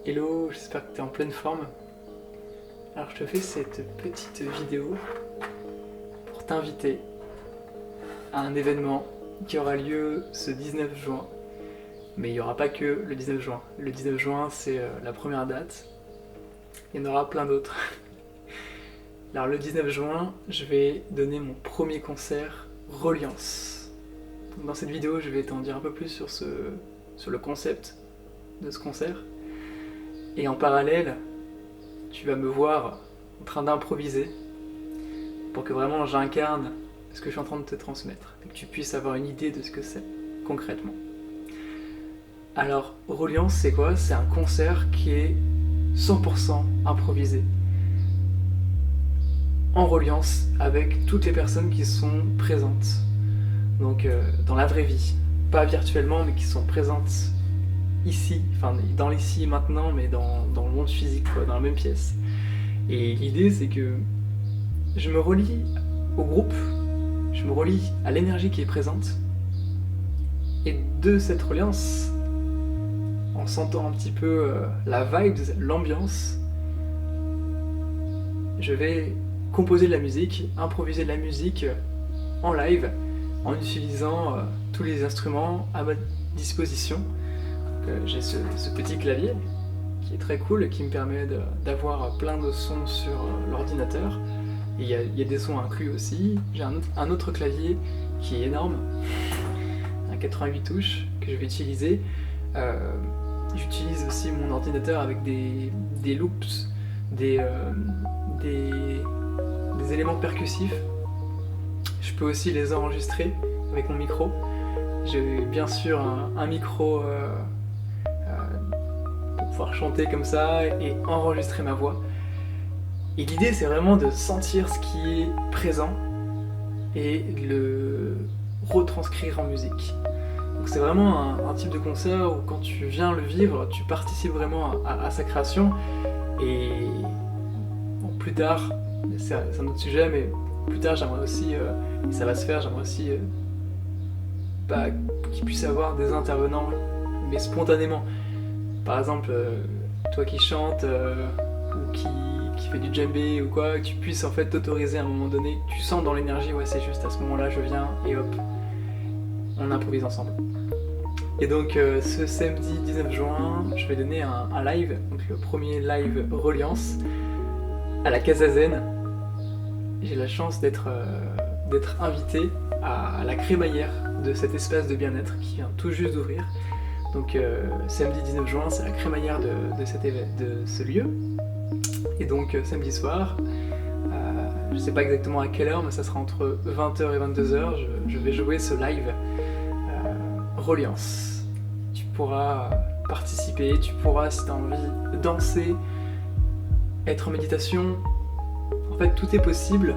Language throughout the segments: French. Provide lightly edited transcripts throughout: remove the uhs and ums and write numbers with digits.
Hello, j'espère que tu es en pleine forme. Alors je te fais cette petite vidéo pour t'inviter à un événement qui aura lieu ce 19 juin. Mais il n'y aura pas que le 19 juin. Le 19 juin, c'est la première date. Il y en aura plein d'autres. Alors le 19 juin, je vais donner mon premier concert Reliance. Donc, dans cette vidéo, je vais t'en dire un peu plus sur le concept de ce concert. Et en parallèle, tu vas me voir en train d'improviser pour que vraiment j'incarne ce que je suis en train de te transmettre et que tu puisses avoir une idée de ce que c'est concrètement. Alors, Reliance, c'est quoi? C'est un concert qui est 100% improvisé, en reliance avec toutes les personnes qui sont présentes. Donc, dans la vraie vie, pas virtuellement, mais qui sont présentes ici, enfin dans l'ici et maintenant, mais dans le monde physique, quoi, dans la même pièce. Et l'idée, c'est que je me relie au groupe, je me relie à l'énergie qui est présente, et de cette reliance, en sentant un petit peu la vibe, l'ambiance, je vais composer de la musique, improviser de la musique en live, en utilisant tous les instruments à ma disposition. J'ai ce petit clavier qui est très cool et qui me permet d'avoir plein de sons sur l'ordinateur. Et il y a des sons inclus aussi. J'ai un autre clavier qui est énorme, un 88 touches que je vais utiliser. J'utilise aussi mon ordinateur avec des loops, des éléments percussifs. Je peux aussi les enregistrer avec mon micro. J'ai bien sûr un micro pour pouvoir chanter comme ça et enregistrer ma voix. Et l'idée, c'est vraiment de sentir ce qui est présent et de le retranscrire en musique. Donc c'est vraiment un type de concert où quand tu viens le vivre, tu participes vraiment à sa création. Et bon, plus tard, c'est un autre sujet, mais plus tard j'aimerais aussi, et ça va se faire, j'aimerais aussi qu'il puisse y avoir des intervenants, mais spontanément. Par exemple, toi qui chantes ou qui fait du djembé ou quoi, que tu puisses en fait t'autoriser à un moment donné, tu sens dans l'énergie, ouais c'est juste à ce moment-là je viens et hop, on improvise ensemble. Et donc ce samedi 19 juin, je vais donner un live, donc le premier live Reliance à la Casa Zen. J'ai la chance d'être invité à la crémaillère de cet espace de bien-être qui vient tout juste d'ouvrir. Donc samedi 19 juin, c'est la crémaillère de ce lieu. Et donc samedi soir, je sais pas exactement à quelle heure, mais ça sera entre 20h et 22h, je vais jouer ce live Reliance. Tu pourras participer, tu pourras, si tu as envie, danser, être en méditation. En fait, tout est possible.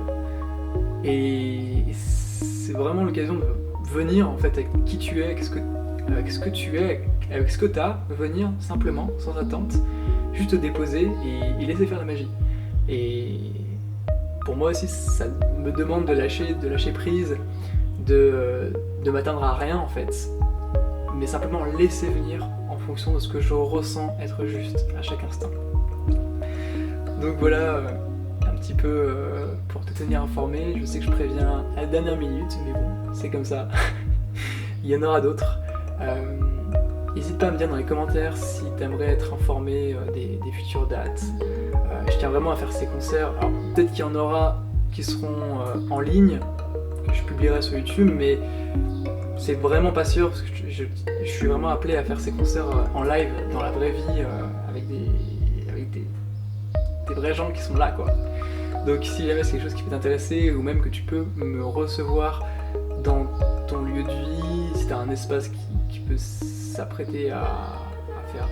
Et c'est vraiment l'occasion de venir en fait avec qui tu es, avec ce que tu es, avec ce que tu as, venir simplement, sans attente, juste te déposer et laisser faire la magie. Et pour moi aussi, ça me demande de lâcher prise, de m'atteindre à rien en fait, mais simplement laisser venir en fonction de ce que je ressens être juste à chaque instant. Donc voilà, un petit peu pour te tenir informé. Je sais que je préviens à la dernière minute, mais bon, c'est comme ça. Il y en aura d'autres. N'hésite pas à me dire dans les commentaires si tu aimerais être informé des futures dates. Je tiens vraiment à faire ces concerts. Alors peut-être qu'il y en aura qui seront en ligne, que je publierai sur YouTube, mais c'est vraiment pas sûr parce que je suis vraiment appelé à faire ces concerts en live, dans la vraie vie, avec des vrais gens qui sont là, quoi. Donc si jamais c'est quelque chose qui peut t'intéresser, ou même que tu peux me recevoir dans ton lieu de vie, si tu as un espace qui peut s'apprêter à faire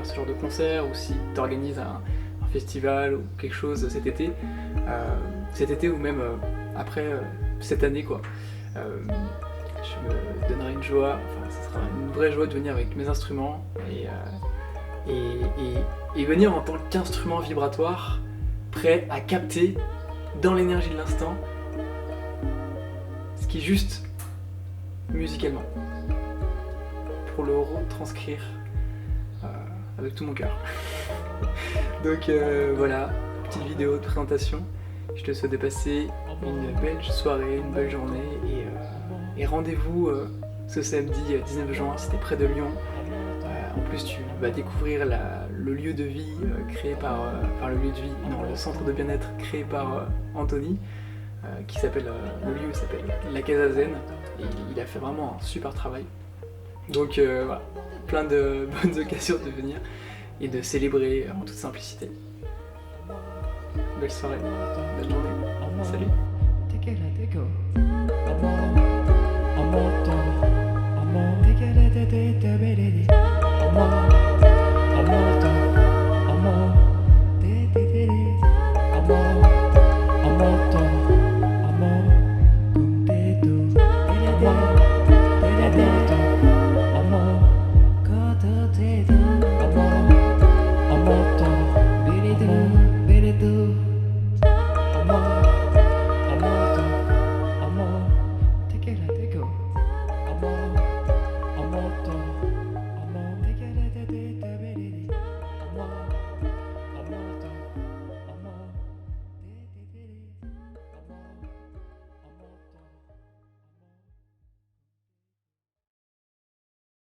ce genre de concert, ou si tu organises un festival ou quelque chose cet été ou même après cette année, quoi. Je me donnerai une joie, enfin ce sera une vraie joie de venir avec mes instruments et venir en tant qu'instrument vibratoire, prêt à capter dans l'énergie de l'instant ce qui est juste musicalement, pour le retranscrire avec tout mon cœur. Donc voilà, petite vidéo de présentation. Je te souhaite de passer une belle soirée, une belle journée et rendez-vous ce samedi 19 juin si t'es près de Lyon. En plus tu vas découvrir le lieu de vie créé par le centre de bien-être créé par Anthony, qui s'appelle, le lieu s'appelle La Casa Zen, et il a fait vraiment un super travail. Donc voilà, plein de bonnes occasions de venir et de célébrer en toute simplicité. Belle soirée, belle journée, salut. Better do